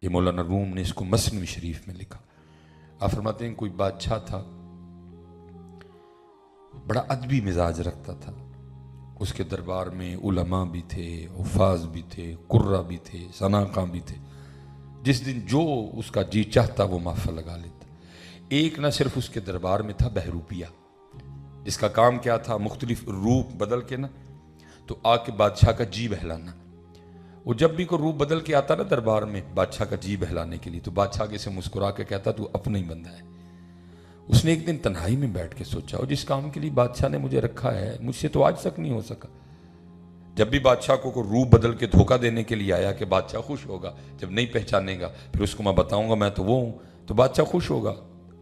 یہ مولانا روم نے اس کو مثنوی شریف میں لکھا. آپ فرماتے ہیں کوئی بادشاہ تھا، بڑا ادبی مزاج رکھتا تھا. اس کے دربار میں علماء بھی تھے، حفاظ بھی تھے، قرہ بھی تھے، سناقاں بھی تھے. جس دن جو اس کا جی چاہتا وہ محفل لگا لیتا. ایک نہ صرف اس کے دربار میں تھا بہروپیہ، جس کا کام کیا تھا، مختلف روپ بدل کے نا تو آ کے بادشاہ کا جی بہلانا. وہ جب بھی کوئی روپ بدل کے آتا نا دربار میں بادشاہ کا جی بہلانے کے لیے، تو بادشاہ کے سے مسکرا کے کہتا تو اپنا ہی بندہ ہے. اس نے ایک دن تنہائی میں بیٹھ کے سوچا، اور جس کام کے لیے بادشاہ نے مجھے رکھا ہے مجھ سے تو آج تک نہیں ہو سکا. جب بھی بادشاہ کو کوئی روپ بدل کے دھوکہ دینے کے لیے آیا کہ بادشاہ خوش ہوگا، جب نہیں پہچانے گا پھر اس کو میں بتاؤں گا میں تو وہ ہوں تو بادشاہ خوش ہوگا.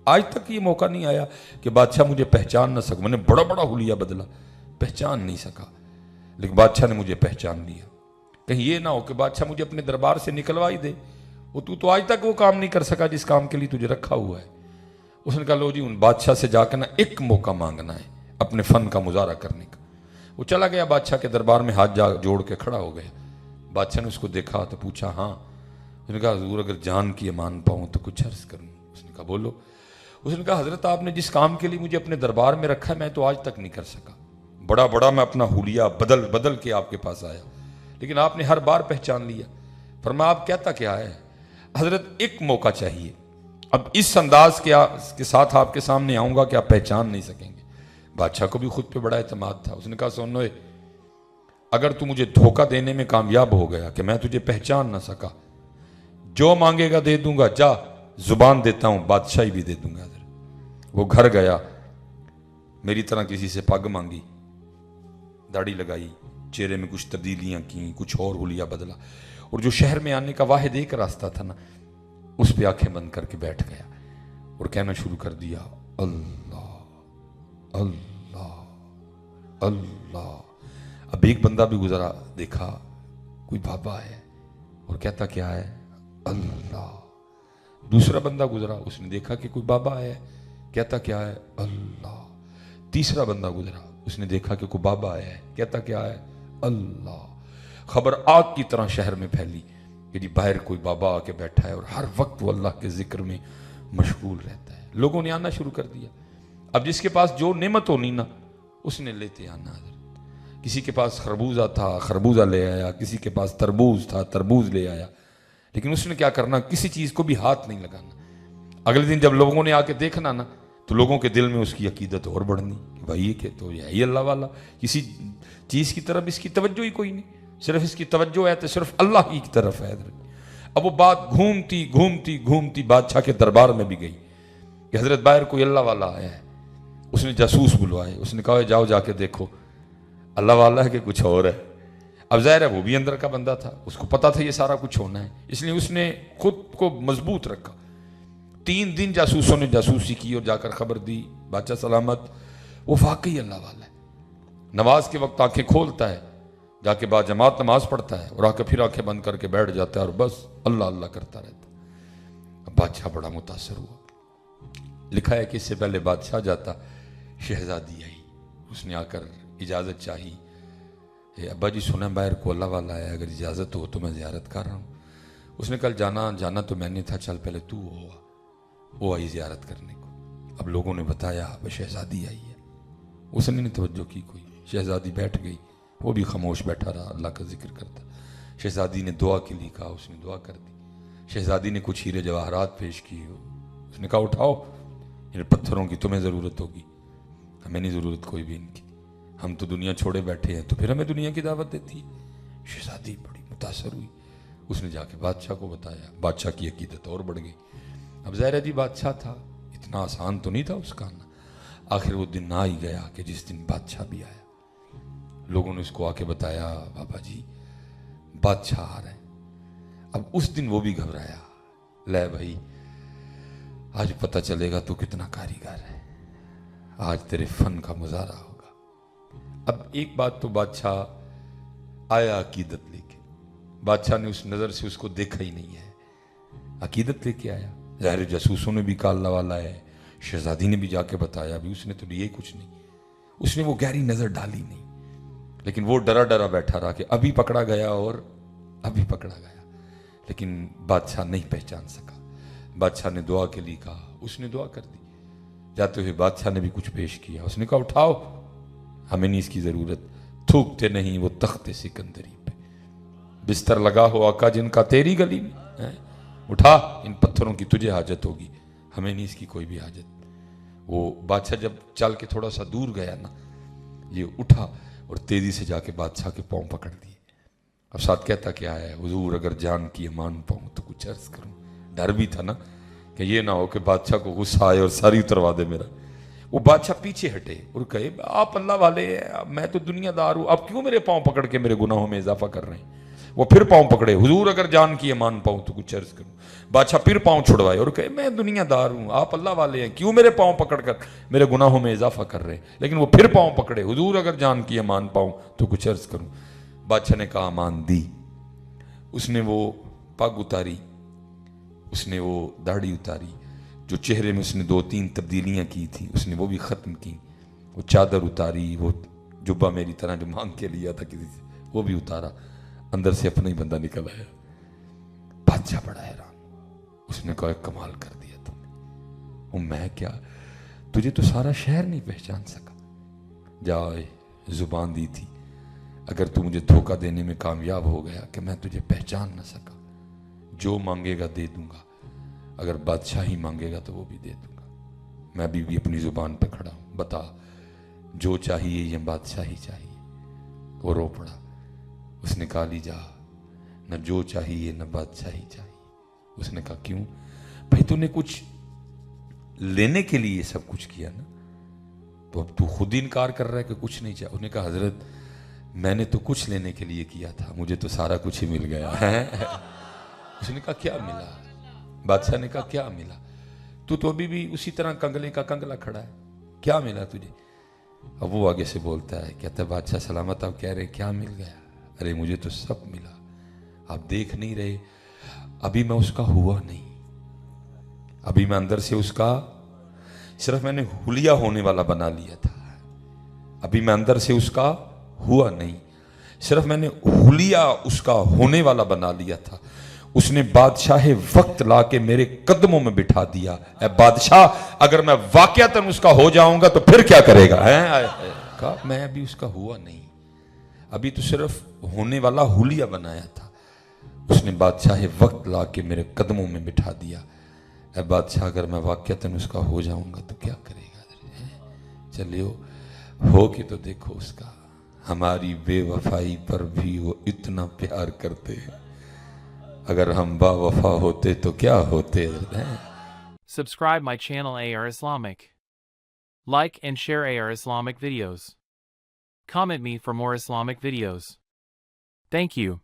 آج تک یہ موقع نہیں آیا کہ بادشاہ مجھے پہچان نہ سکا. میں نے بڑا بڑا حلیہ بدلا، پہچان نہیں سکا، لیکن بادشاہ نے مجھے پہچان لیا. کہیں یہ نہ ہو کہ بادشاہ مجھے اپنے دربار سے نکلوا ہی دے، وہ تو آج تک وہ کام نہیں کر سکا جس کام کے لیے تجھے رکھا ہوا ہے. اس نے کہا لو جی ان بادشاہ سے جا کے نا ایک موقع مانگنا ہے اپنے فن کا مظاہرہ کرنے کا. وہ چلا گیا بادشاہ کے دربار میں، ہاتھ جوڑ کے کھڑا ہو گیا. بادشاہ نے اس کو دیکھا تو پوچھا ہاں. اس نے کہا حضور اگر جان کی امان پاؤں تو کچھ عرض کروں. اس نے کہا بولو. اس نے کہا حضرت آپ نے جس کام کے لیے مجھے اپنے دربار میں رکھا ہے میں تو آج تک نہیں کر سکا. بڑا میں اپنا حلیہ بدل کے آپ کے پاس آیا، لیکن آپ نے ہر بار پہچان لیا. فرمایا آپ کہتا کیا ہے؟ حضرت ایک موقع چاہیے. اب اس انداز کے ساتھ آپ کے سامنے آؤں گا کہ آپ پہچان نہیں سکیں گے. بادشاہ کو بھی خود پہ بڑا اعتماد تھا. اس نے کہا سنو، اگر تو مجھے دھوکہ دینے میں کامیاب ہو گیا کہ میں تجھے پہچان نہ سکا، جو مانگے گا دے دوں گا. جا زبان دیتا ہوں بادشاہی بھی دے دوں گا. وہ گھر گیا، میری طرح کسی سے پگ مانگی، داڑھی لگائی، چہرے میں کچھ تبدیلیاں کیں، کچھ اور حلیہ بدلا، اور جو شہر میں آنے کا واحد ایک راستہ تھا نا اس پہ آنکھیں بند کر کے بیٹھ گیا اور کہنا شروع کر دیا اللہ اللہ اللہ. اب ایک بندہ بھی گزرا، دیکھا کوئی بابا ہے اور کہتا کیا ہے اللہ. دوسرا بندہ گزرا، اس نے دیکھا کہ کوئی بابا ہے، کہتا کیا ہے اللہ. تیسرا بندہ گزرا، اس نے دیکھا کہ کوئی بابا ہے، کہتا کیا ہے اللہ. خبر آگ کی طرح شہر میں پھیلی کہ جی باہر کوئی بابا آ کے بیٹھا ہے اور ہر وقت وہ اللہ کے ذکر میں مشغول رہتا ہے. لوگوں نے آنا شروع کر دیا. اب جس کے پاس جو نعمت ہونی نا اس نے لیتے آنا. کسی کے پاس خربوزہ تھا، خربوزہ لے آیا، کسی کے پاس تربوز تھا، تربوز لے آیا. لیکن اس نے کیا کرنا، کسی چیز کو بھی ہاتھ نہیں لگانا. اگلے دن جب لوگوں نے آ کے دیکھنا نا تو لوگوں کے دل میں اس کی عقیدت اور بڑھنی کہ بھائی یہ کہ تو یہ ہی اللہ والا، کسی چیز کی طرف اس کی توجہ ہی کوئی نہیں، صرف اس کی توجہ ہے تو صرف اللہ ہی کی طرف ہے. اب وہ بات گھومتی بادشاہ کے دربار میں بھی گئی کہ حضرت باہر کوئی اللہ والا آیا ہے. اس نے جاسوس بلوائے، اس نے کہا جاؤ جا کے دیکھو اللہ والا ہے کہ کچھ اور ہے. اب ظاہر ہے وہ بھی اندر کا بندہ تھا، اس کو پتا تھا یہ سارا کچھ ہونا ہے، اس لیے اس نے خود کو مضبوط رکھا. 3 دن جاسوسوں نے جاسوسی کی اور جا کر خبر دی بادشاہ سلامت وہ واقعی اللہ والا ہے. نماز کے وقت آنکھیں کھولتا ہے، جا کے بعد جماعت نماز پڑھتا ہے اور آ کے پھر آنکھیں بند کر کے بیٹھ جاتا ہے اور بس اللہ اللہ کرتا رہتا. اب بادشاہ بڑا متاثر ہوا. لکھا ہے کہ اس سے پہلے بادشاہ جاتا شہزادی آئی، اس نے آ کر اجازت چاہی. ابا جی سنا باہر کو اللہ والا ہے، اگر اجازت ہو تو میں زیارت کر رہا ہوں. اس نے کل جانا تو میں نے تھا، چل پہلے تو ہوا. وہ آئی زیارت کرنے کو. اب لوگوں نے بتایا وہ شہزادی آئی ہے. اس نے نہیں توجہ کی کوئی. شہزادی بیٹھ گئی، وہ بھی خاموش بیٹھا رہا، اللہ کا ذکر کرتا. شہزادی نے دعا کے لیے کہا، اس نے دعا کر دی. شہزادی نے کچھ ہیرے جواہرات پیش کیے. اس نے کہا اٹھاؤ، ان پتھروں کی تمہیں ضرورت ہوگی، ہمیں نہیں ضرورت کوئی بھی ان کی، ہم تو دنیا چھوڑے بیٹھے ہیں تو پھر ہمیں دنیا کی دعوت دیتی ہے. شہزادی بڑی متاثر ہوئی. اس نے جا کے بادشاہ کو بتایا. بادشاہ کی عقیدت اور بڑھ گئی. اب ظاہر جی بادشاہ تھا، اتنا آسان تو نہیں تھا اس کا آنا. آخر وہ دن آ ہی گیا کہ جس دن بادشاہ بھی آیا. لوگوں نے اس کو آ کے بتایا بابا جی بادشاہ آ رہے ہیں. اب اس دن وہ بھی گھبرایا. لے بھائی آج پتہ چلے گا تو کتنا کاریگر ہے، آج تیرے فن کا مظاہرہ ہوگا. اب ایک بات تو بادشاہ آیا عقیدت لے کے. بادشاہ نے اس نظر سے اس کو دیکھا ہی نہیں ہے، عقیدت لے کے آیا. ظاہر جاسوسوں نے بھی کہا اللہ والا ہے، شہزادی نے بھی جا کے بتایا، ابھی اس نے تو لیے کچھ نہیں. اس نے وہ گہری نظر ڈالی نہیں، لیکن وہ ڈرا بیٹھا رہا کہ ابھی پکڑا گیا اور ابھی پکڑا گیا. لیکن بادشاہ نہیں پہچان سکا. بادشاہ نے دعا کے لیے کہا, اس نے دعا کر دی. جاتے ہوئے بادشاہ نے بھی کچھ پیش کیا. اس نے کہا اٹھاؤ, ہمیں نہیں اس کی ضرورت, تھوکتے نہیں وہ تخت سکندری پہ, بستر لگا ہو آقا جن کا تیری گلی میں, اٹھا, ان پتھروں کی تجھے حاجت ہوگی, ہمیں نہیں اس کی کوئی بھی حاجت. وہ بادشاہ جب چل کے تھوڑا سا دور گیا نا, یہ اٹھا اور تیزی سے جا کے بادشاہ کے پاؤں پکڑ دیے. اب ساتھ کہتا کیا ہے, حضور اگر جان کی امان پاؤں تو کچھ عرض کروں. ڈر بھی تھا نا کہ یہ نہ ہو کہ بادشاہ کو غصہ آئے اور ساری اتروا دے میرا. وہ بادشاہ پیچھے ہٹے اور کہے آپ اللہ والے ہیں, میں تو دنیا دار ہوں, اب کیوں میرے پاؤں پکڑ کے میرے گناہوں میں اضافہ کر رہے ہیں. وہ پھر پاؤں پکڑے, حضور اگر جان کی امان پاؤں تو کچھ عرض کروں. بادشاہ پھر پاؤں چھڑوائے اور کہے میں دنیا دار ہوں, آپ اللہ والے ہیں, کیوں میرے پاؤں پکڑ کر میرے گناہوں میں اضافہ کر رہے ہیں. لیکن وہ پھر پاؤں پکڑے, حضور اگر جان کی امان پاؤں تو کچھ عرض کروں. بادشاہ نے کہا امان دی. اس نے وہ پگ اتاری, اس نے وہ داڑھی اتاری, جو چہرے میں اس نے 2-3 تبدیلیاں کی تھی اس نے وہ بھی ختم کی. وہ چادر اتاری, وہ جبہ میری طرح جو مانگ کے لیا تھا کسی سے وہ بھی اتارا. اندر سے اپنا ہی بندہ نکل آیا. بادشاہ بڑا حیران, اس نے کہا کمال کر دیا تم نے. وہ میں کیا, تجھے تو سارا شہر نہیں پہچان سکا. جائے زبان دی تھی, اگر تو مجھے دھوکہ دینے میں کامیاب ہو گیا کہ میں تجھے پہچان نہ سکا, جو مانگے گا دے دوں گا, اگر بادشاہی مانگے گا تو وہ بھی دے دوں گا. میں بھی اپنی زبان پہ کھڑا ہوں, بتا جو چاہیے یا بادشاہی چاہیے. وہ رو پڑا. اس نے کہا لی جا, نہ جو چاہیے نہ بادشاہی چاہیے. اس نے کہا کیوں بھائی, تو نے کچھ لینے کے لیے سب کچھ کیا نا, تو اب تو خود انکار کر رہا ہے کہ کچھ نہیں چاہیے. اس نے کہا حضرت میں نے تو کچھ لینے کے لیے کیا تھا, مجھے تو سارا کچھ ہی مل گیا ہے. اس نے کہا کیا ملا. بادشاہ نے کہا کیا ملا, تو ابھی بھی اسی طرح کنگلے کا کنگلا کھڑا ہے, کیا ملا تجھے. اب وہ آگے سے بولتا ہے, کہتا ہے بادشاہ سلامت, آپ کہہ رہے کیا مل گیا. ارے مجھے تو سب ملا, آپ دیکھ نہیں رہے, ابھی میں اس کا ہوا نہیں, ابھی میں اندر سے اس کا صرف میں نے حلیہ ہونے والا بنا لیا تھا. ابھی میں اندر سے اس کا ہوا نہیں, صرف میں نے حلیہ اس کا ہونے والا بنا لیا تھا. اس نے بادشاہ وقت لا کے میرے قدموں میں بٹھا دیا. اے بادشاہ اگر میں واقعتاً اس کا ہو جاؤں گا تو پھر کیا کرے گا. کہا میں ابھی اس کا ہوا نہیں, ابھی تو صرف ہونے والا حلیہ بنایا تھا. اس نے بادشاہ وقت لا کے میرے قدموں میں بٹھا دیا. اے بادشاہ اگر میں واقعتاً اس کا ہو جاؤں گا تو کیا کرے گا. چلیو ہو کے تو دیکھو اس کا, ہماری بے وفائی پر بھی وہ اتنا پیار کرتے ہیں, اگر ہم با وفا ہوتے تو کیا ہوتے ہیں. Subscribe my channel AR Islamic. Like and share AR Islamic videos. Comment me for more Islamic videos. Thank you.